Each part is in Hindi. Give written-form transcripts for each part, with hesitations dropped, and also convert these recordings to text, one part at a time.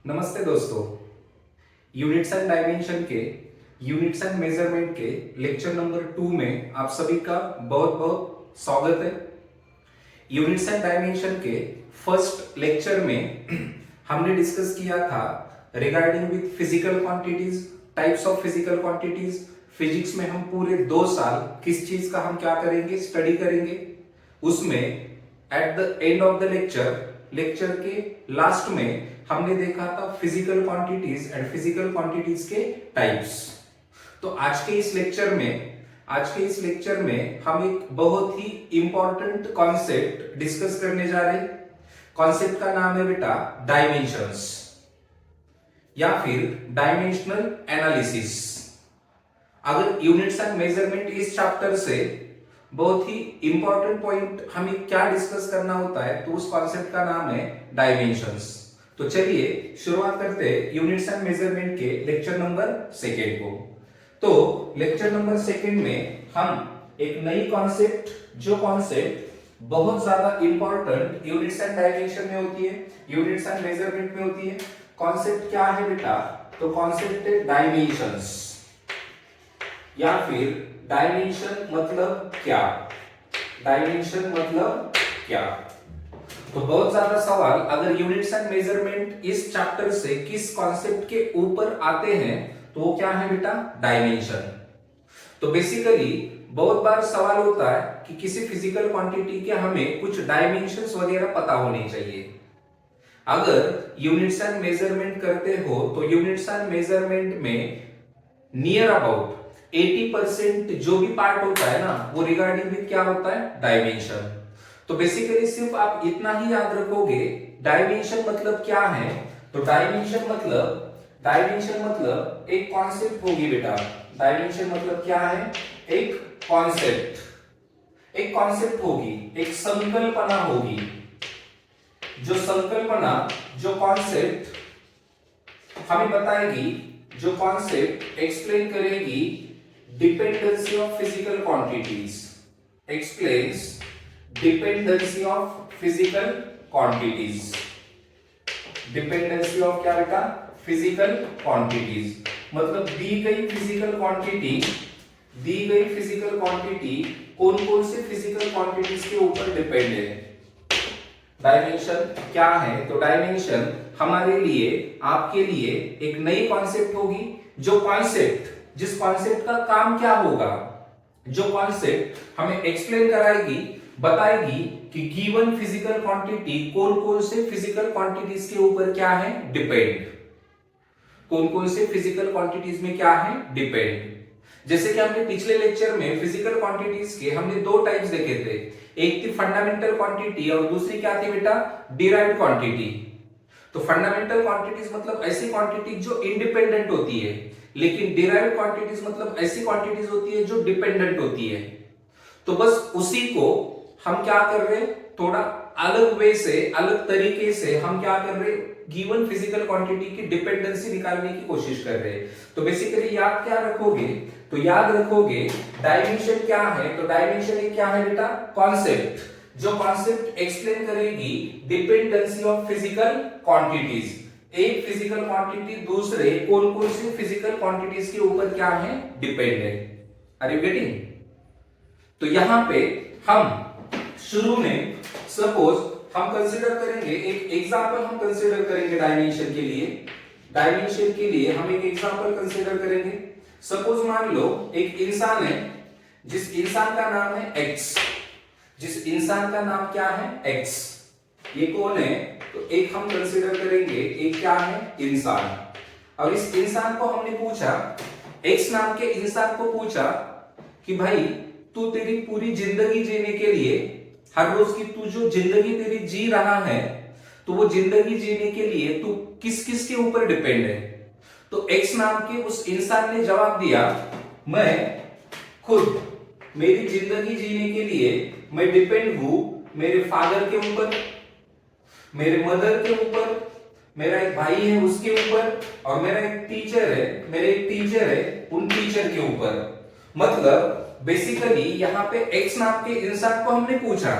नमस्ते दोस्तों। यूनिट्स एंड डायमेंशन के यूनिट्स एंड मेजरमेंट के लेक्चर नंबर 2 में आप सभी का बहुत बहुत स्वागत है। यूनिट्स एंड डायमेंशन के फर्स्ट लेक्चर में हमने डिस्कस किया था regarding with physical quantities, types of physical quantities. Physics में हम पूरे 2 साल किस चीज का हम क्या करेंगे, स्टडी करेंगे। उसमें at the end of the lecture के लास्ट में हमने देखा था physical quantities and physical quantities के टाइप्स। तो आज के इस लेक्चर में हम एक बहुत ही इंपॉर्टेंट कॉन्सेप्ट डिस्कस करने जा रहे हैं। कॉन्सेप्ट का नाम है बेटा डायमेंशंस या फिर डायमेंशनल एनालिसिस। अगर यूनिट्स एंड मेजरमेंट इस चैप्टर से बहुत ही इंपॉर्टेंट पॉइंट हमें क्या डिस्कस करना होता है, तो उस कॉन्सेप्ट का नाम है डायमेंशंस। तो चलिए शुरुआत करते हैं यूनिट्स एंड मेजरमेंट के लेक्चर नंबर 2 को। तो लेक्चर नंबर 2 में हम एक नई कॉन्सेप्ट, जो कॉन्सेप्ट बहुत ज्यादा इंपॉर्टेंट यूनिट्स एंड डायमेंशन में होती है, यूनिट्स एंड मेजरमेंट में होती है। कॉन्सेप्ट क्या है बेटा? तो कॉन्सेप्ट है डायमेंशंस या फिर डायमेंशन मतलब क्या, डायमेंशन मतलब क्या। तो बहुत ज्यादा सवाल अगर यूनिट्स एंड मेजरमेंट इस चैप्टर से किस कॉन्सेप्ट के ऊपर आते हैं, तो वो क्या है बेटा? डायमेंशन। तो बेसिकली बहुत बार सवाल होता है कि किसी फिजिकल क्वांटिटी के हमें कुछ डायमेंशंस वगैरह पता होने चाहिए। अगर यूनिट्स एंड मेजरमेंट करते हो तो यूनिट्स एंड मेजरमेंट में नियर अबाउट 80% जो भी पार्ट होता है ना, वो रिगार्डिंग विद क्या होता है? डायमेंशन। तो बेसिकली सिर्फ आप इतना ही याद रखोगे डायमेंशन मतलब क्या है। तो डायमेंशन मतलब एक कॉन्सेप्ट होगी बेटा। डायमेंशन मतलब क्या है? एक कॉन्सेप्ट होगी, एक संकल्पना होगी। जो कॉन्सेप्ट हमें बताएगी, जो कॉन्सेप्ट एक्सप्लेन करेगी dependency of physical quantities, explains dependency of physical quantities. Dependency of क्या बेटा? Physical quantities. मतलब दी गई फिजिकल क्वांटिटी कौन कौन से फिजिकल क्वांटिटीज के ऊपर डिपेंड है। डायमेंशन क्या है? तो डायमेंशन हमारे लिए, आपके लिए एक नई कॉन्सेप्ट होगी। जिस कॉन्सेप्ट का काम क्या होगा, जो कॉन्सेप्ट हमें एक्सप्लेन कराएगी, बताएगी कि गिवन फिजिकल क्वांटिटी कौन कौन से फिजिकल क्वांटिटीज के ऊपर क्या है? डिपेंड। कौन कौन से फिजिकल क्वांटिटीज में क्या है? डिपेंड। जैसे कि हमने पिछले लेक्चर में फिजिकल क्वांटिटीज के हमने 2 टाइप्स देखे थे। एक थी फंडामेंटल क्वांटिटी और दूसरी क्या थी बेटा? Derived quantity. तो फंडामेंटल क्वांटिटीज मतलब ऐसी क्वांटिटी जो इंडिपेंडेंट होती है, लेकिन डिराइव्ड क्वांटिटीज मतलब ऐसी क्वांटिटीज होती है जो डिपेंडेंट होती है। तो बस उसी को हम क्या कर रहे हैं, थोड़ा अलग वे से, अलग तरीके से हम क्या कर रहे हैं, गिवन फिजिकल क्वांटिटी की डिपेंडेंसी निकालने की कोशिश कर रहे हैं। तो बेसिकली याद क्या रखोगे? तो याद रखोगे डायमेंशन क्या है। तो डायमेंशन क्या है बेटा? कॉन्सेप्ट, जो कॉन्सेप्ट एक्सप्लेन करेगी डिपेंडेंसी ऑफ फिजिकल क्वांटिटीज। एक फिजिकल क्वांटिटी दूसरे कौन कौन सी फिजिकल क्वांटिटीज के ऊपर क्या है? डिपेंड है। Are you getting? तो यहां पे हम शुरू में सपोज हम कंसीडर करेंगे, एक एग्जांपल हम कंसीडर करेंगे डायमेंशन के लिए हम एक एग्जांपल कंसीडर करेंगे। सपोज मान लो एक इंसान है, जिस इंसान का नाम है एक्स। जिस इंसान का नाम क्या है? एक्स। ये कौन है? तो एक हम कंसीडर करेंगे, एक क्या है? इंसान। और इस इंसान को हमने पूछा, एक्स नाम के इंसान को पूछा कि भाई तू तेरी पूरी जिंदगी जीने के लिए, हर रोज की तू जो जिंदगी तेरी जी रहा है, तो वो जिंदगी जीने के लिए तू किस किस के ऊपर डिपेंड है। तो एक्स नाम के उस इंसान ने जवाब दिया, मैं खुद, मेरी जिंदगी जीने के लिए मैं डिपेंड हूं मेरे फादर के ऊपर, मेरे मदर के ऊपर, मेरा एक भाई है उसके ऊपर, और मेरा एक टीचर है उन टीचर के ऊपर। मतलब बेसिकली यहां पे एक्स नाम के इंसान को हमने पूछा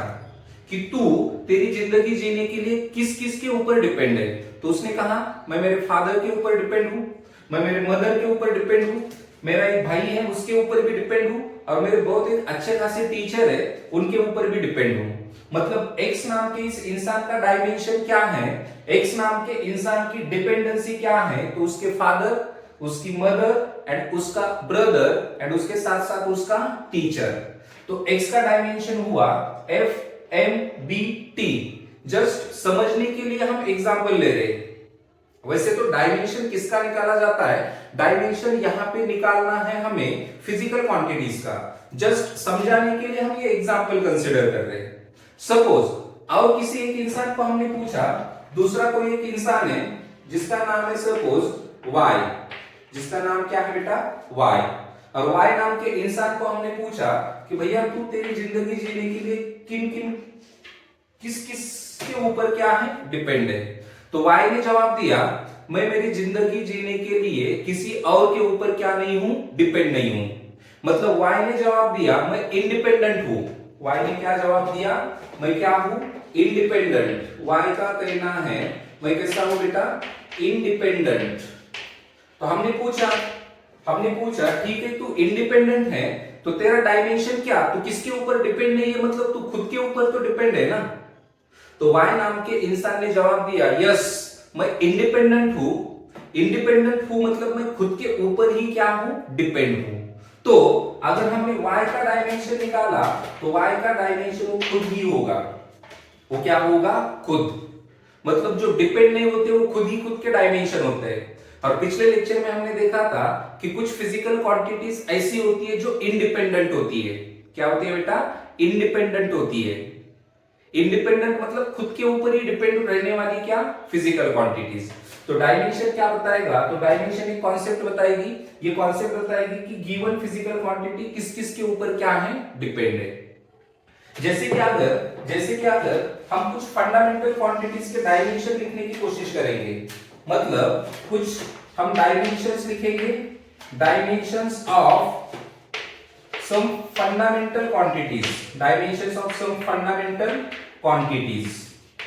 कि तू तेरी जिंदगी जीने के लिए किस किस के ऊपर डिपेंड है। तो उसने कहा मैं मेरे फादर के ऊपर डिपेंड हूं, मैं मेरे मदर के ऊपर डिपेंड हूं, मेरा एक भाई है उसके ऊपर भी डिपेंड हूं, और मेरे बहुत एक अच्छे खासे टीचर है उनके ऊपर भी डिपेंड हूं। मतलब एक्स नाम के इस इंसान का डायमेंशन क्या है, एक्स नाम के इंसान की डिपेंडेंसी क्या है, तो उसके फादर, उसकी मदर एंड उसका ब्रदर एंड उसके साथ साथ उसका टीचर। तो एक्स का डायमेंशन हुआ F M B T. Just समझने के लिए हम एग्जांपल ले रहे हैं। वैसे तो डायमेंशन किसका निकाला जाता है, डायमेंशन यहां पे निकालना है हमें फिजिकल क्वांटिटीज का। जस्ट समझाने के लिए हम ये एग्जांपल कंसीडर कर रहे हैं। सपोज और किसी एक इंसान को हमने पूछा, दूसरा कोई एक इंसान है जिसका नाम है सपोज वाई, जिसका नाम क्या है बेटा वाई, और वाई नाम के इंसान को हमने पूछा कि भैया तू तेरी जिंदगी जीने के लिए किन किन किस किस के ऊपर क्या है डिपेंड है। तो वाई ने जवाब दिया मैं मेरी जिंदगी जीने के लिए किसी और के ऊपर क्या नहीं हूं, डिपेंड नहीं हूं। मतलब वाई ने जवाब दिया मैं इंडिपेंडेंट हूं। वाई ने क्या जवाब दिया, मैं क्या हूं, इंडिपेंडेंट। वाई का कहना है मैं कैसा हूं बेटा, इंडिपेंडेंट। तो हमने पूछा ठीक है तू इंडिपेंडेंट है तो तेरा डायमेंशन क्या, तू किसके ऊपर डिपेंड नहीं है, मतलब तू खुद के ऊपर तो डिपेंड है ना। तो वाई नाम के इंसान ने जवाब दिया यस मैं इंडिपेंडेंट हूं। इंडिपेंडेंट हूं मतलब मैं खुद के ऊपर ही क्या हूं, डिपेंड हूं। तो अगर हमने y का डायमेंशन निकाला तो y का डायमेंशन वो खुद ही होगा। वो क्या होगा, खुद। मतलब जो डिपेंड नहीं होते वो खुद ही खुद के डायमेंशन होते हैं। और पिछले लेक्चर में हमने देखा था कि कुछ फिजिकल क्वांटिटीज ऐसी होती है जो इंडिपेंडेंट होती है। क्या होती है बेटा, इंडिपेंडेंट होती है। इंडिपेंडेंट मतलब खुद के ऊपर ही डिपेंड रहने वाली क्या, फिजिकल क्वांटिटीज। तो डायमेंशन क्या बताएगा, तो डायमेंशन एक कॉन्सेप्ट बताएगी। ये कॉन्सेप्ट बताएगी कि गिवन फिजिकल क्वांटिटी किस किस के ऊपर क्या है, डिपेंड है। जैसे कि अगर हम कुछ फंडामेंटल क्वांटिटीज के डायमेंशन लिखने की कोशिश करेंगे, मतलब कुछ हम डायमेंशंस लिखेंगे, dimensions of some fundamental quantities, dimensions of some fundamental quantities।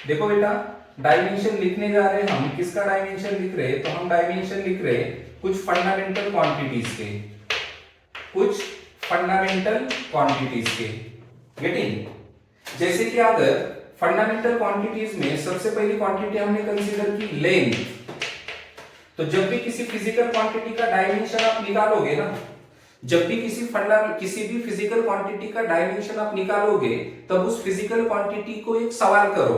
देखो बेटा डायमेंशन लिखने जा रहे हैं हम, किसका डायमेंशन लिख रहे हैं, तो हम डायमेंशन लिख रहे हैं कुछ फंडामेंटल क्वांटिटीज के, कुछ फंडामेंटल क्वांटिटीज के। गेटिंग। जैसे कि अगर फंडामेंटल क्वांटिटीज में सबसे पहली क्वांटिटी हमने कंसीडर की लेंथ। तो जब भी किसी फिजिकल क्वांटिटी का डायमेंशन आप निकालोगे ना, जब भी किसी भी फिजिकल क्वांटिटी का डायमेंशन आप निकालोगे तब उस फिजिकल क्वांटिटी को एक सवाल करो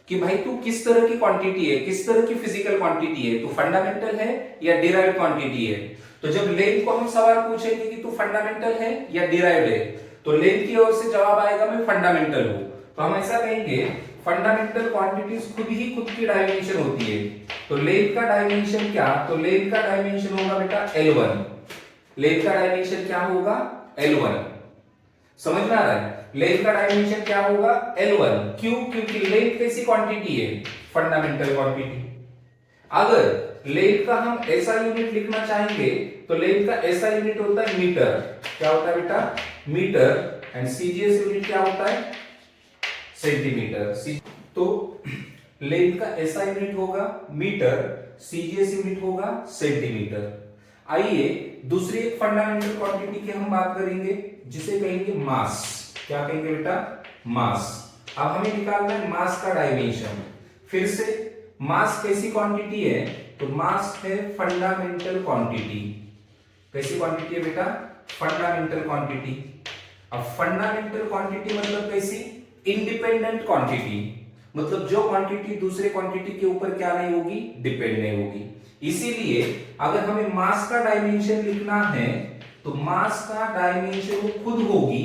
कि भाई तू किस तरह की क्वांटिटी है, किस तरह की फिजिकल क्वांटिटी है, तू फंडामेंटल है या डिराइव्ड क्वांटिटी है। तो जब लेंथ को हम सवाल पूछेंगे कि तू फंडामेंटल है या डिराइव्ड है, तो लेंथ की ओर से जवाब आएगा मैं फंडामेंटल हूं। तो हम ऐसा कहेंगे फंडामेंटल क्वांटिटीज खुद ही खुद की डायमेंशन होती है। तो लेंथ का डायमेंशन क्या, तो लेंथ का डायमेंशन होगा बेटा L1। लेंथ का डायमेंशन क्या होगा, L1। समझ में आ रहा है, लेंथ का डायमेंशन क्या होगा L1। क्यों, क्योंकि लेंथ कैसी क्वांटिटी है, फंडामेंटल क्वांटिटी। अगर लेंथ का हम ऐसा यूनिट लिखना चाहेंगे तो लेंथ का ऐसा यूनिट होता है मीटर। क्या होता है बेटा, मीटर। एंड सीजीएस यूनिट क्या होता है, सेंटीमीटर। तो लेंथ का ऐसा यूनिट होगा मीटर, सीजीएस यूनिट होगा सेंटीमीटर। आइए दूसरी एक फंडामेंटल क्वांटिटी की हम बात करेंगे जिसे कहेंगे मास। क्या कहेंगे बेटा, मास। अब हमें निकालना है मास का डायमेंशन। फिर से मास कैसी क्वांटिटी है, तो मास है फंडामेंटल क्वांटिटी। कैसी क्वांटिटी है बेटा, फंडामेंटल क्वांटिटी। अब फंडामेंटल क्वांटिटी मतलब कैसी, इंडिपेंडेंट क्वांटिटी। मतलब जो क्वांटिटी दूसरे क्वांटिटी के ऊपर क्या नहीं होगी, डिपेंड नहीं होगी। इसीलिए अगर हमें मास का डायमेंशन लिखना है तो मास का डायमेंशन वो खुद होगी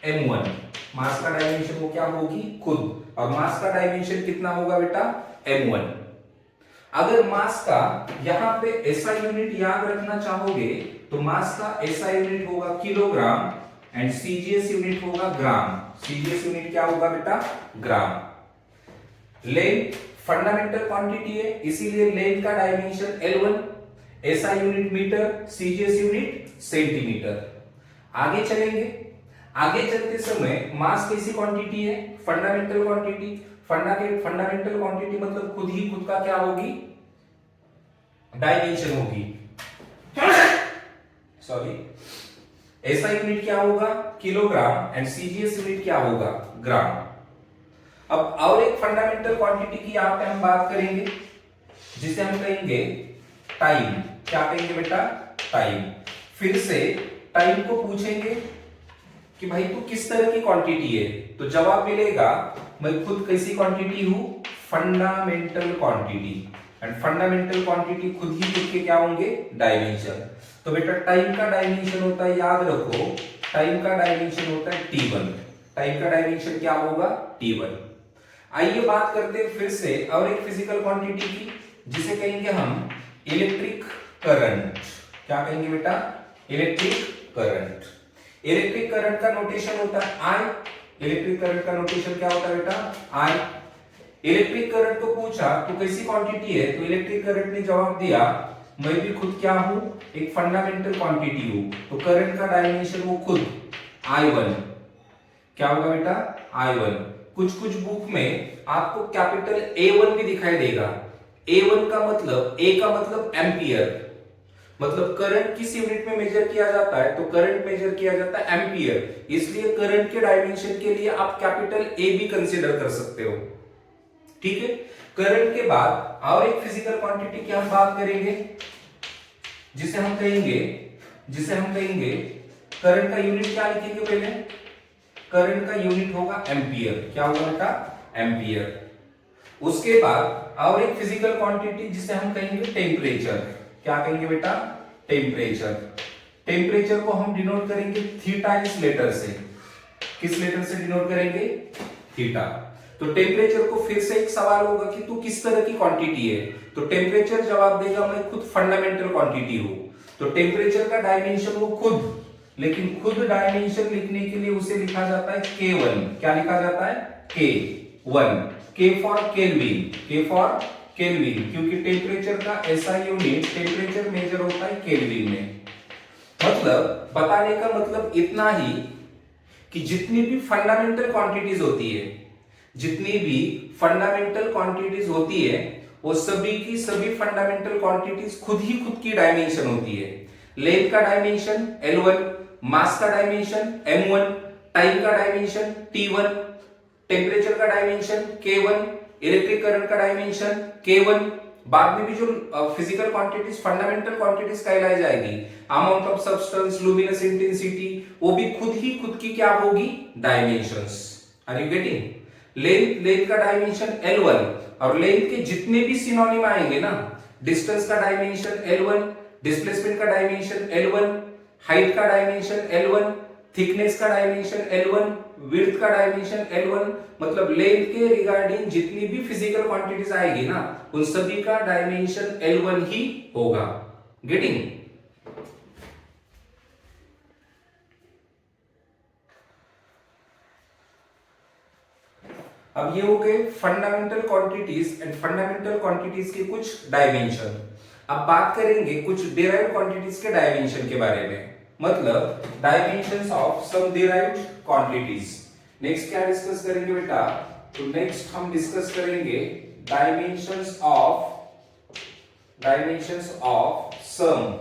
m1। मास का डायमेंशन वो क्या होगी, खुद। और मास का डायमेंशन कितना होगा बेटा, m1। अगर मास का यहां पे ऐसा यूनिट याद रखना चाहोगे तो मास का ऐसा यूनिट होगा किलोग्राम एंड सीजीएस यूनिट होगा ग्राम। सीजीएस यूनिट क्या होगा बेटा, ग्राम। लेंथ फंडामेंटल क्वांटिटी है इसीलिए लेंथ का डायमेंशन L1, ऐसा unit metre, CGS unit centimetre. आगे चलेंगे, आगे चलते समय मास कैसी क्वांटिटी है, फंडामेंटल क्वांटिटी। फंडामेंटल क्वांटिटी मतलब खुद ही खुद का क्या होगी, डायमेंशन होगी। सॉरी, ऐसा यूनिट क्या होगा, किलोग्राम, एंड सीजीएस यूनिट क्या होगा, ग्राम। अब और एक फंडामेंटल क्वांटिटी की यहां पे हम बात करेंगे, जिसे हम कहेंगे टाइम। क्या कहेंगे बेटा, टाइम। फिर से टाइम को पूछेंगे कि भाई तू किस तरह की क्वांटिटी है, तो जवाब मिलेगा मैं खुद कैसी क्वांटिटी हूं, fundamental quantity. And fundamental quantity खुद ही खुद के क्या होंगे, डायमेंशन। तो बेटा टाइम का डायमेंशन होता है, याद रखो, टाइम का डायमेंशन होता है T1। टाइम का डायमेंशन क्या होगा, T1। आइए बात करते हैं फिर से और एक फिजिकल क्वांटिटी की, जिसे कहेंगे हम इलेक्ट्रिक करंट। क्या कहेंगे बेटा, इलेक्ट्रिक करंट। इलेक्ट्रिक करंट का नोटेशन होता है आई। इलेक्ट्रिक करंट का नोटेशन क्या होता है बेटा, आई। इलेक्ट्रिक करंट को पूछा तो कैसी क्वांटिटी है, तो इलेक्ट्रिक करंट ने जवाब दिया मैं भी खुद क्या हूं, एक फंडामेंटल क्वांटिटी हूं। तो करंट का डायमेंशन वो खुद I1। क्या होगा बेटा, I1। कुछ कुछ बुक में आपको कैपिटल A1 भी दिखाई देगा। A1 का मतलब, A का मतलब एम्पियर, मतलब करंट किस यूनिट में मेजर किया जाता है, तो करंट मेजर किया जाता है एम्पियर। इसलिए करंट के डायमेंशन के लिए आप कैपिटल A भी कंसीडर कर सकते हो, ठीक है। करंट के बाद और एक फिजिकल क्वांटिटी की हम बात करेंगे, जिसे हम कहेंगे करंट का यूनिट क्या लिखेंगे पहले, करंट का यूनिट होगा एम्पियर। क्या होगा बेटा, एम्पियर। उसके बाद और एक फिजिकल क्वांटिटी जिसे हम कहेंगे टेम्परेचर। क्या कहेंगे बेटा, टेम्परेचर। टेम्परेचर को हम डिनोट करेंगे थीटा इस लेटर से। किस लेटर से डिनोट करेंगे, थीटा। तो टेम्परेचर को फिर से एक सवाल होगा कि तू किस तरह की क्वांटिटी है, तो टेम्परेचर जवाब देगा मैं खुद फंडामेंटल क्वांटिटी हूं। तो टेम्परेचर का डायमेंशन वो खुद, लेकिन खुद डायमेंशन लिखने के लिए उसे लिखा जाता है K1। क्या लिखा जाता है, K1। K for kelvin, K for kelvin, क्योंकि टेम्परेचर का ऐसा यूनिट, टेम्परेचर मेजर होता है केल्विन में। मतलब बताने का मतलब इतना ही कि जितनी भी फंडामेंटल क्वांटिटीज होती है वो सभी की सभी फंडामेंटल क्वांटिटीज खुद ही खुद की डायमेंशन होती है। लेंथ का डायमेंशन L1, मास का डायमेंशन M1, टाइम का डायमेंशन T1, टेम्परेचर का डायमेंशन K1, इलेक्ट्रिक करंट का डायमेंशन K1। बाद में भी जो फिजिकल क्वांटिटीज, फंडामेंटल क्वांटिटीज कहलाई जाएगी, amount of substance, luminous intensity, वो भी खुद ही खुद की क्या होगी, dimensions. Are you getting? Length का डायमेंशन L1, और लेंथ के जितने भी सिनोनिम आएंगे ना, डिस्टेंस का डायमेंशन L1, डिस्प्लेसमेंट का डायमेंशन L1, हाइट का डायमेंशन L1, थिकनेस का डायमेंशन L1, विड्थ का डायमेंशन L1, मतलब लेंथ के रिगार्डिंग जितनी भी फिजिकल क्वांटिटीज आएगी ना, उन सभी का डायमेंशन L1 ही होगा। गेटिंग? अब ये हो गए fundamental quantities and fundamental quantities के कुछ डायमेंशन। अब बात करेंगे कुछ डिराइव्ड क्वांटिटीज के डायमेंशन के बारे में, मतलब dimensions of some derived quantities. Next क्या डिस्कस करेंगे बेटा, तो नेक्स्ट हम डिस्कस करेंगे dimensions of some,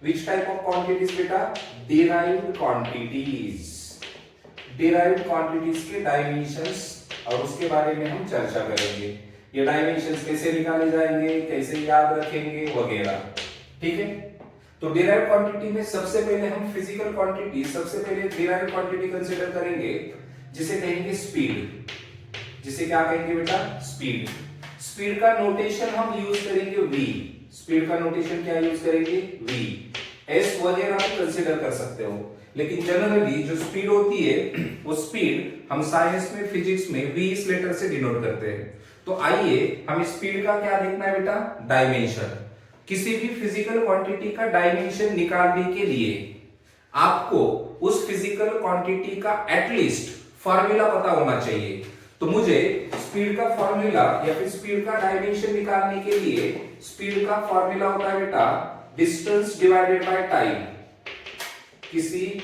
which type of quantities बेटा, derived quantities। derived quantities के डायमेंशंस और उसके बारे में हम चर्चा करेंगे। ये डायमेंशंस कैसे निकाले जाएंगे, कैसे याद रखेंगे वगैरह, ठीक है। तो डिराइव्ड क्वांटिटी में सबसे पहले हम फिजिकल क्वांटिटी, सबसे पहले डिराइव्ड क्वांटिटी कंसीडर करेंगे जिसे कहेंगे स्पीड। जिसे क्या कहेंगे बेटा, स्पीड। स्पीड का नोटेशन हम यूज करेंगे v। स्पीड का नोटेशन क्या यूज करेंगे, v। s वगैरह भी कंसीडर कर सकते हो, लेकिन जनरली जो स्पीड होती है वो स्पीड हम साइंस में, फिजिक्स में v इस लेटर से डिनोट करते हैं। तो आइए हम स्पीड का क्या देखना है बेटा, डायमेंशन। किसी भी फिजिकल क्वांटिटी का डायमेंशन निकालने के लिए आपको उस फिजिकल क्वांटिटी का एटलीस्ट फॉर्मूला पता होना चाहिए। तो मुझे स्पीड का फॉर्मूला या फिर स्पीड का डायमेंशन निकालने के लिए स्पीड का फॉर्मूला होता है बेटा डिस्टेंस डिवाइडेड बाय टाइम। किसी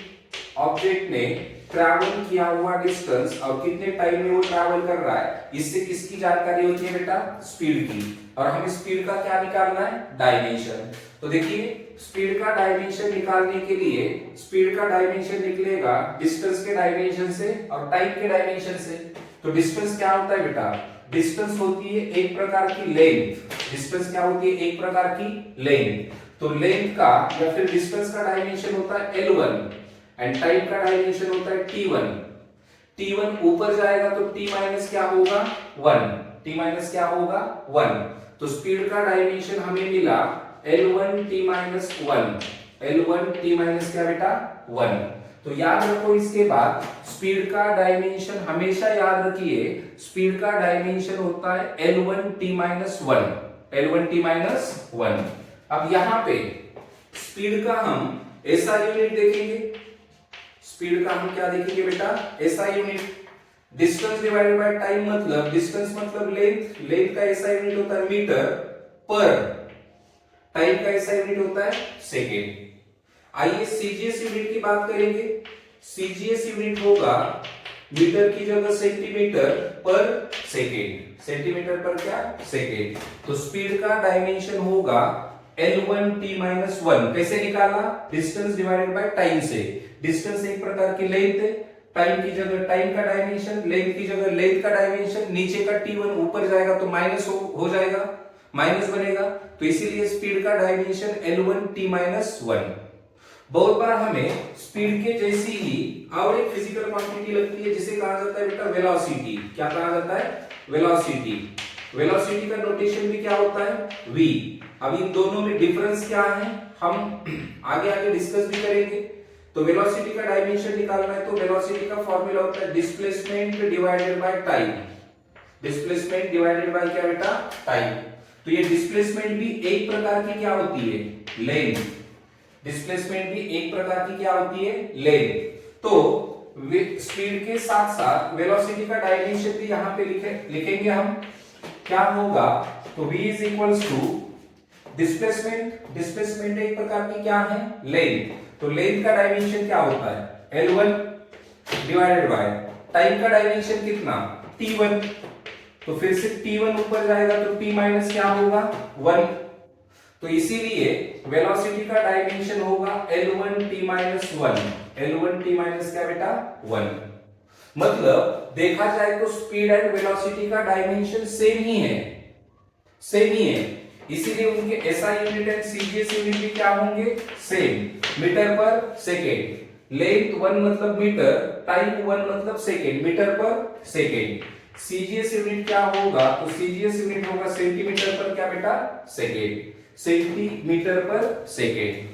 ऑब्जेक्ट ने ट्रैवल किया हुआ डिस्टेंस और कितने टाइम में वो ट्रैवल कर रहा है, इससे किसकी जानकारी होती है बेटा, स्पीड की। और हमें स्पीड का क्या निकालना है, डायमेंशन। तो देखिए स्पीड का डायमेंशन निकालने के लिए स्पीड का डायमेंशन निकलेगा डिस्टेंस के डायमेंशन से और टाइम के डायमेंशन से। तो डिस्टेंस क्या होता है बेटा, डिस्टेंस होती है एक प्रकार की लेंथ। डिस्टेंस क्या होती है, एक प्रकार की लेंथ। तो लेंथ का या फिर डिस्टेंस का डायमेंशन होता है L1 एंड टाइम का डायमेंशन होता है T1। T1 ऊपर जाएगा तो T माइनस क्या होगा, 1। T माइनस क्या होगा, 1। तो स्पीड का डायमेंशन हमें मिला L1 T minus 1। L1 T minus क्या बेटा, 1। तो याद रखो इसके बाद स्पीड का डायमेंशन हमेशा याद रखिए, स्पीड का डायमेंशन होता है L1 T minus 1। L1 T minus 1। अब यहां पे स्पीड का हम SI यूनिट देखेंगे। स्पीड का हम क्या देखेंगे बेटा, SI unit. Distance divided by time मतलब डिस्टेंस मतलब लेंथ, लेंथ का SI यूनिट होता है मीटर पर, टाइम का SI यूनिट होता है सेकेंड। आइए सीजीएस यूनिट की बात करेंगे। सीजीएस यूनिट होगा मीटर की जगह सेंटीमीटर पर सेकेंड, सेंटीमीटर पर क्या, सेकेंड। तो स्पीड का डायमेंशन होगा L1 T माइनस 1। कैसे निकाला, डिस्टेंस डिवाइडेड बाय टाइम से। डिस्टेंस एक प्रकार की लेंथ है, टाइम की जगह टाइम का डायमेंशन, लेंथ की जगह लेंथ का डायमेंशन। नीचे का T1 ऊपर जाएगा तो माइनस हो जाएगा, माइनस बनेगा। तो इसीलिए स्पीड का डायमेंशन L1 T माइनस 1। बहुत बार हमें स्पीड के जैसी ही और एक फिजिकल क्वांटिटी लगती है जिसे कहा जाता है बेटा वेलोसिटी। क्या कहा जाता है, वेलोसिटी। वेलोसिटी का नोटेशन भी क्या होता है, v। अब इन दोनों में डिफरेंस क्या है हम आगे आगे डिस्कस भी करेंगे। तो वेलोसिटी का डायमेंशन निकालना है तो वेलोसिटी का फॉर्मूला होता है displacement divided by time. Displacement divided by क्या बेटा, टाइम। तो ये डिस्प्लेसमेंट भी एक प्रकार की क्या होती है, लेंथ। डिस्प्लेसमेंट भी एक प्रकार की क्या होती है, लेंथ। तो स्पीड के साथ साथ वेलोसिटी का डायमेंशन भी यहां पे लिखेंगे हम। क्या होगा, तो v is equals to displacement. Displacement एक प्रकार की क्या है, लेंथ। तो लेंथ का डायमेंशन क्या होता है, L1 डिवाइडेड बाय टाइम का डायमेंशन कितना, T1। तो फिर से T1 ऊपर जाएगा तो T माइनस क्या होगा, 1। तो इसीलिए वेलोसिटी का डायमेंशन होगा L1 T minus 1। L1 T minus क्या बेटा, 1। मतलब देखा जाए तो स्पीड एंड वेलोसिटी का डायमेंशन सेम ही है, सेम ही है। इसीलिए उनके SI unit and CGS unit भी क्या होंगे, सेम, मीटर पर सेकेंड। लेंथ 1 मतलब मीटर, टाइम 1 मतलब सेकेंड, मीटर पर सेकेंड। CGS यूनिट क्या होगा, तो CGS यूनिट होगा सेंटीमीटर पर क्या बेटा, सेकेंड, सेंटीमीटर पर सेकेंड।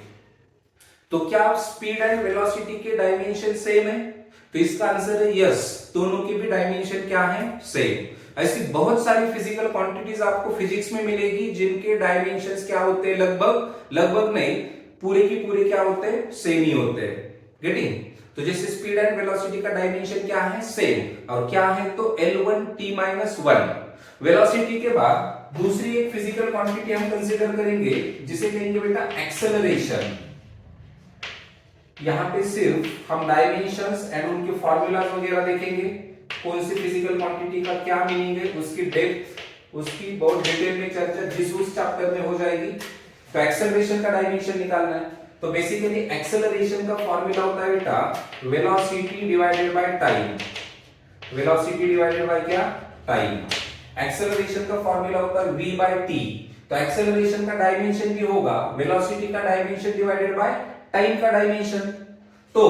तो क्या स्पीड एंड वेलोसिटी के डायमेंशन सेम है, तो इसका आंसर है यस, दोनों के भी डायमेंशन क्या है, सेम। ऐसी बहुत सारी फिजिकल क्वांटिटीज आपको फिजिक्स में मिलेगी जिनके डायमेंशंस क्या होते हैं, लगभग नहीं, पूरे की पूरे क्या होते हैं, सेम ही होते हैं। गेटिंग। तो जैसे स्पीड एंड वेलोसिटी का डायमेंशन क्या है, सेम। और क्या है, तो L1 T माइनस 1। वेलोसिटी के बाद दूसरी एक फिजिकल क्वांटिटी हम कंसीडर करेंगे जिसे कहेंगे बेटा एक्सेलरेशन। यहां पे सिर्फ हम डायमेंशंस एंड उनके फॉर्मूलाज वगैरह देखेंगे, कौन सी फिजिकल क्वांटिटी का क्या मीनिंग है, उसकी डेप्थ, उसकी बहुत डिटेल में चर्चा जिस उस चैप्टर में हो जाएगी। तो एक्सेलरेशन का डायमेंशन निकालना है, तो बेसिकली एक्सेलरेशन का फॉर्मूला होता है बेटा velocity divided by time. Velocity divided by क्या, टाइम। एक्सेलरेशन का फॉर्मूला होता है v बाय t। तो एक्सेलरेशन का डायमेंशन भी होगा वेलोसिटी का डायमेंशन डिवाइडेड बाय टाइम का डायमेंशन। तो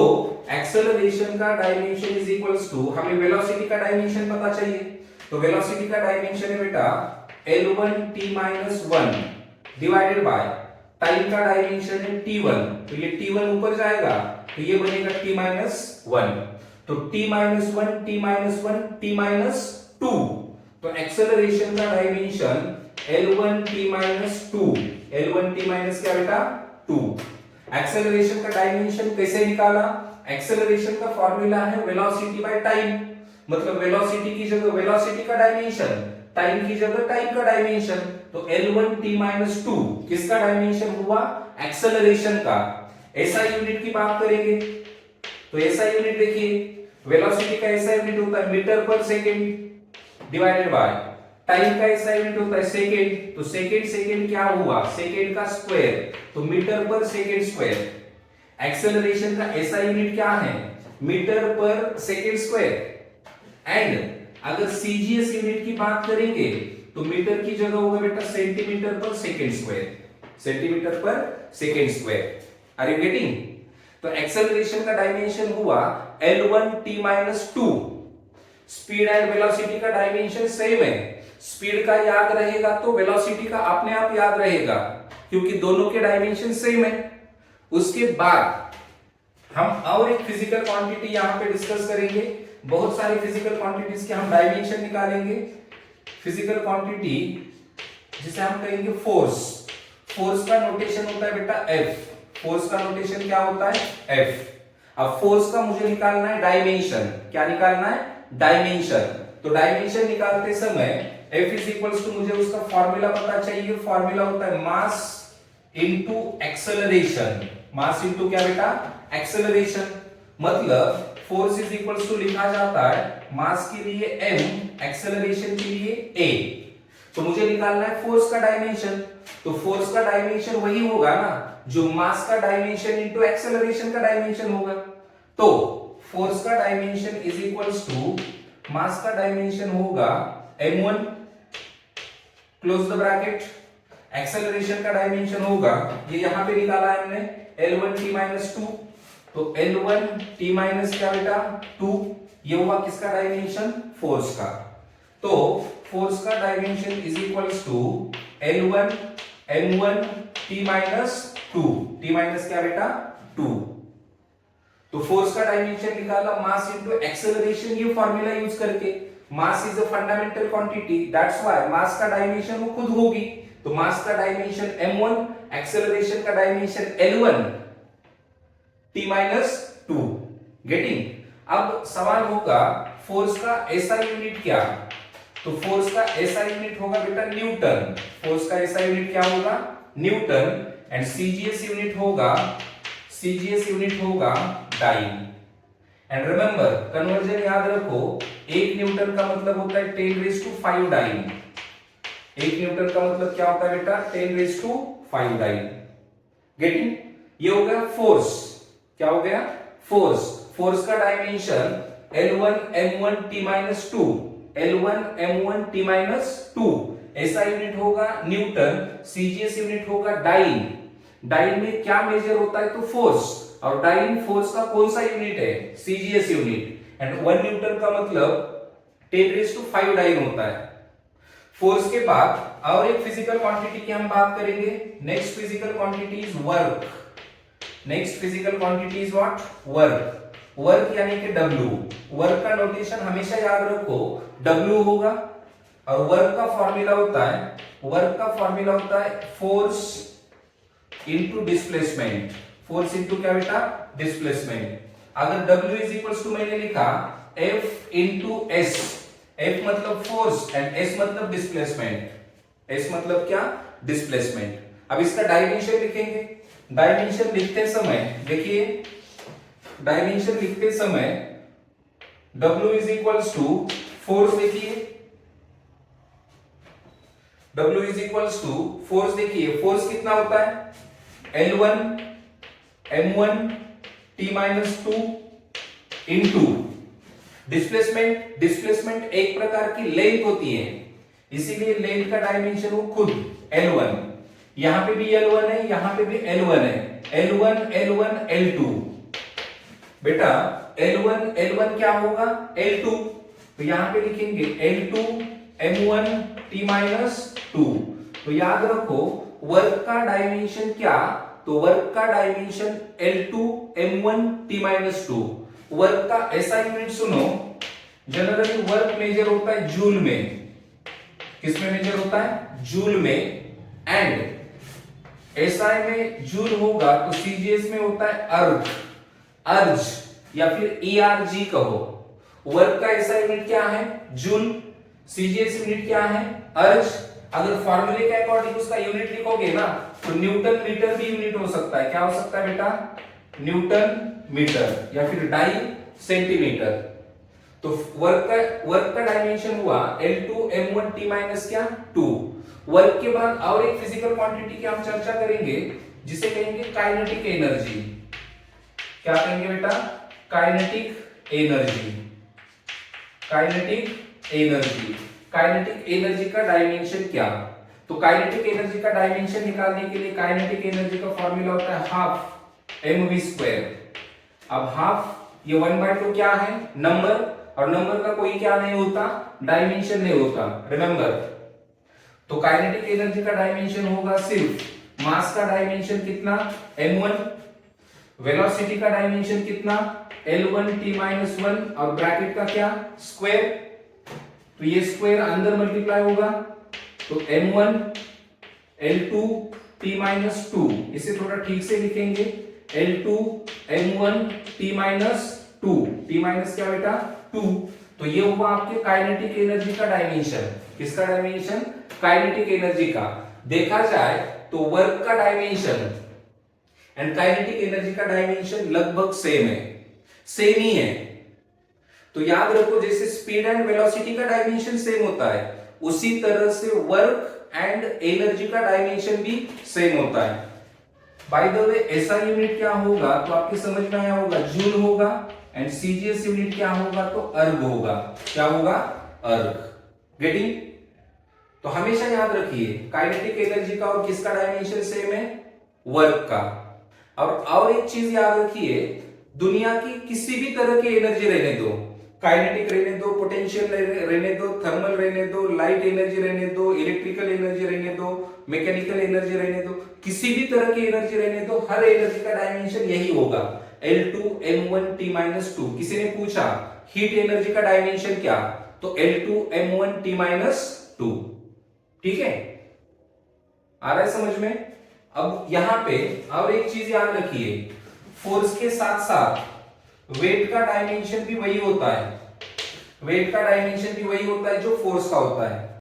एक्सेलरेशन का डायमेंशन इज इक्वल्स टू, हमें वेलोसिटी का डायमेंशन पता चाहिए, तो वेलोसिटी का डायमेंशन है बेटा L1 T minus 1 divided by time का डायमेंशन है T1। तो ये T1 ऊपर जाएगा तो ये बनेगा T माइनस 1। तो T minus 1 T minus 1 T minus 2। तो एक्सेलरेशन का dimension L1 T minus 2। L1 T minus क्या बेटा, 2। एक्सेलरेशन का डायमेंशन कैसे निकाला, एक्सेलरेशन का फॉर्मूला है वेलोसिटी बाय टाइम। मतलब वेलोसिटी की जगह वेलोसिटी का डायमेंशन, टाइम की जगह टाइम का डायमेंशन। तो L1 T माइनस 2 किसका डायमेंशन हुआ, एक्सेलरेशन का। SI यूनिट की बात करेंगे तो ऐसा यूनिट देखिए, वेलोसिटी का ऐसा यूनिट होता है मीटर पर सेकेंड डिवाइडेड बाय टाइम का ऐसा यूनिट होता है सेकेंड, तो सेकेंड सेकेंड क्या हुआ, सेकेंड का स्क्वायर, तो मीटर पर सेकेंड स्क्वायर। एक्सेलरेशन का ऐसा यूनिट क्या है, मीटर पर सेकेंड स्क्वायर। एंड अगर सीजीएस यूनिट की बात करेंगे तो मीटर की जगह होगा बेटा सेंटीमीटर पर सेकेंड स्क्वायर, सेंटीमीटर पर second square. Are you getting? तो एक्सेलरेशन का डायमेंशन हुआ L1t-2। स्पीड एंड वेलोसिटी का डायमेंशन सेम है, स्पीड का याद रहेगा तो वेलोसिटी का अपने आप याद रहेगा, क्योंकि दोनों के डायमेंशन सेम है। उसके बाद हम और एक फिजिकल क्वांटिटी यहां पे डिस्कस करेंगे, बहुत सारी फिजिकल क्वांटिटीज के हम डायमेंशन निकालेंगे। फिजिकल क्वांटिटी जिसे हम कहेंगे फोर्स, फोर्स का नोटेशन होता है बेटा F, फोर्स का नोटेशन क्या होता है F। अब फोर्स का मुझे निकालना है डायमेंशन, क्या निकालना है, डायमेंशन। तो डायमेंशन निकालते समय F इज इक्वल्स टू, मुझे उसका फॉर्मूला पता चाहिए, फॉर्मूला होता है मास इनटू एक्सेलरेशन। मास इनटू क्या बेटा, एक्सेलरेशन। मतलब फोर्स इज इक्वल्स टू लिखा जाता है मास के लिए m, एक्सेलरेशन के लिए a। तो मुझे निकालना है फोर्स का डायमेंशन, तो फोर्स का डायमेंशन वही होगा ना जो मास का डायमेंशन इनटू एक्सेलरेशन का डायमेंशन होगा। तो फोर्स का dimension is equals to mass का डायमेंशन होगा m1 close the bracket, acceleration का डायमेंशन होगा, ये यहां पे निकाला है हमने L1t-2, तो L1t- क्या बेटा 2, ये हुआ किसका डायमेंशन, फोर्स का। तो फोर्स का dimension is equals to L1 m1t-2, t minus क्या बेटा 2। तो फोर्स का डायमेंशन निकाला मास इनटू एक्सेलरेशन, ये फार्मूला यूज करके। Mass is a fundamental quantity, that's why mass का डायमेंशन वो खुद होगी, तो मास का डायमेंशन m1, एक्सेलरेशन का डायमेंशन L1 t-2। गेटिंग? अब सवाल होगा फोर्स का ऐसा यूनिट क्या, तो फोर्स का ऐसा यूनिट होगा बेटा न्यूटन। फोर्स का ऐसा यूनिट क्या होगा, न्यूटन। एंड सीजीएस यूनिट होगा, सीजीएस यूनिट होगा डाइन। एंड रिमेंबर, कन्वर्जन याद रखो, 1 न्यूटन का मतलब होता है 10⁵ डाइन। 1 न्यूटन का मतलब क्या होता है बेटा 10⁵ डाइन। गेटिंग? ये हो गया फोर्स, क्या हो गया, फोर्स। फोर्स का dimension L1 m1t-2, L1 m1t-2 ऐसा यूनिट होगा न्यूटन। सीजीएस यूनिट होगा डाइन। डाइन में क्या मेजर होता है, तो फोर्स, और डाइन फोर्स का कौन सा यूनिट है, सीजीएस यूनिट। एंड 1 न्यूटन का मतलब 10⁵ डाइन होता है। फोर्स के बाद और एक फिजिकल क्वांटिटी की हम बात करेंगे। Next physical quantity is work. Next physical quantity is what, work. Work यानी कि W। वर्क का नोटेशन हमेशा याद रखो, W होगा, और वर्क का फॉर्मूला होता है, वर्क का फॉर्मूला होता है force into displacement. Force into क्या बेटा, डिस्प्लेसमेंट। अगर W इज इक्वल्स टू मैंने लिखा F इनटू S, F मतलब फोर्स एंड S मतलब डिस्प्लेसमेंट। S मतलब क्या, डिस्प्लेसमेंट। अब इसका डायमेंशन लिखेंगे। डायमेंशन लिखते समय देखिए, डायमेंशन लिखते समय W is equals to force, देखिए W is equals to force, देखिए फोर्स कितना होता है L1 m1t-2 into displacement. Displacement एक प्रकार की लेंथ होती है, इसीलिए लेंथ का डायमेंशन वो खुद L1। यहां पे भी L1 है, यहां पे भी L1 है, L1 L1 L2। बेटा L1 क्या होगा, L2। तो यहां पे लिखेंगे L2 m1t-2। तो याद रखो वर्क का डायमेंशन क्या, तो वर्क का डायमेंशन L2 m1t-2। वर्क का ऐसा यूनिट सुनो, जनरली वर्क मेजर होता है जूल में। किसमें मेजर होता है, जूल में। एंड एसआई में जूल होगा, तो सीजीएस में होता है अर्ग, अर्ज या फिर ERG कहो। वर्क का ऐसा यूनिट क्या है, जूल। सीजीएस यूनिट क्या है, अर्ज। अगर फॉर्मूले के अकॉर्डिंग उसका यूनिट लिखोगे ना, तो न्यूटन मीटर भी यूनिट हो सकता है। क्या हो सकता है बेटा, न्यूटन मीटर या फिर डाई सेंटीमीटर। तो वर्क का डायमेंशन हुआ L2 M1 T माइनस क्या 2। वर्क के बाद और एक फिजिकल क्वांटिटी की हम चर्चा करेंगे जिसे कहेंगे काइनेटिक एनर्जी। क्या कहेंगे बेटा? Kinetic energy. Kinetic energy, kinetic energy का डायमेंशन क्या? तो काइनेटिक एनर्जी का डायमेंशन निकालने के लिए काइनेटिक एनर्जी का फॉर्मूला होता है हाफ mv स्क्वायर। अब हाफ ये 1/2 क्या है? नंबर, और नंबर का कोई क्या नहीं होता? डायमेंशन नहीं होता, रिमेंबर। तो काइनेटिक एनर्जी का डायमेंशन होगा सिर्फ मास का डायमेंशन कितना m1, वेलोसिटी का डायमेंशन कितना L1 T-1 और ब्रैकेट का क्या स्क्वायर। तो ये स्क्वायर अंदर मल्टीप्लाई होगा तो m1 L2 T-2, इसे थोड़ा ठीक से लिखेंगे L2 M1 T-2, T minus क्या बेटा 2। तो ये हुआ आपके काइनेटिक एनर्जी का डायमेंशन। किसका डायमेंशन? काइनेटिक एनर्जी का। देखा जाए तो वर्क का डायमेंशन एंड काइनेटिक एनर्जी का डायमेंशन लगभग सेम है, सेम ही है। तो याद रखो जैसे स्पीड एंड वेलोसिटी का डायमेंशन सेम होता है उसी तरह से वर्क एंड एनर्जी का डायमेंशन भी सेम होता है। बाय द वे ऐसा यूनिट क्या होगा तो आपके समझ में आया होगा, जूल होगा। एंड सीजीएस यूनिट क्या होगा तो अर्ग होगा। क्या होगा? अर्ग। गेटिंग? तो हमेशा याद रखिए काइनेटिक एनर्जी का और किसका डायमेंशन सेम है? वर्क का। और एक चीज याद रखिए, दुनिया की किसी भी तरह की एनर्जी रहने दो, काइनेटिक रहने दो, पोटेंशियल रहने दो, थर्मल रहने दो, लाइट एनर्जी रहने दो, इलेक्ट्रिकल एनर्जी रहने दो, मैकेनिकल एनर्जी रहने दो, किसी भी तरह की एनर्जी रहने दो, हर एनर्जी का डायमेंशन यही होगा L2 M1 T-2। किसी ने पूछा हीट एनर्जी का डायमेंशन क्या? तो L2 M1 T-2। ठीक है, आ रहा है समझ में? अब यहां पे और एक चीज याद रखिए, फोर्स के साथ साथ वेट का डायमेंशन भी वही होता है। वेट का डायमेंशन भी वही होता है जो फोर्स का होता है।